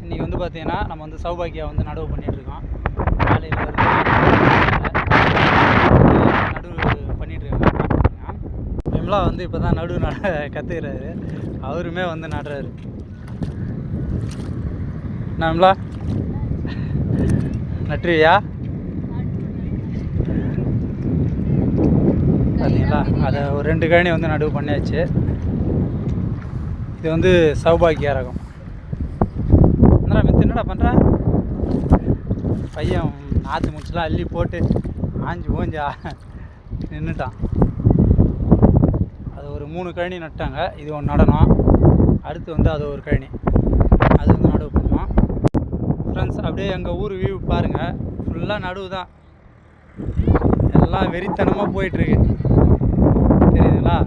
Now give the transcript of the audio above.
இன்றைக்கி வந்து பார்த்தீங்கன்னா நம்ம வந்து சௌபாக்கியா வந்து நடவு பண்ணிகிட்ருக்கோம். காலையில் நடவு பண்ணிகிட்ருக்காங்க. விமலா வந்து இப்போ தான் நடுவு கற்றுக்கிறாரு. அவருமே வந்து நடுறாரு. என்ன விமலா நட்டுருவியா? பார்த்தீங்களா, அதை ஒரு 2 கழனி வந்து நடவு பண்ணியாச்சு. இது வந்து சௌபாக்கியா ரகம். என்னடா பண்ணுற பையன்? நாற்று முடிச்சுலாம் அள்ளி போட்டு ஓஞ்சா நின்றுட்டான். அது ஒரு 3 கழனி நட்டாங்க. இது ஒன்று நடனம். அடுத்து வந்து அது ஒரு கழனி, அது வந்து நடவு பண்ணுவோம். ஃப்ரெண்ட்ஸ், அப்படியே எங்கள் ஊர் வியூ பாருங்கள். ஃபுல்லாக நடுவு தான். எல்லாம் வெறித்தனமாக போயிட்டுருக்கு, தெரியுதுங்களா?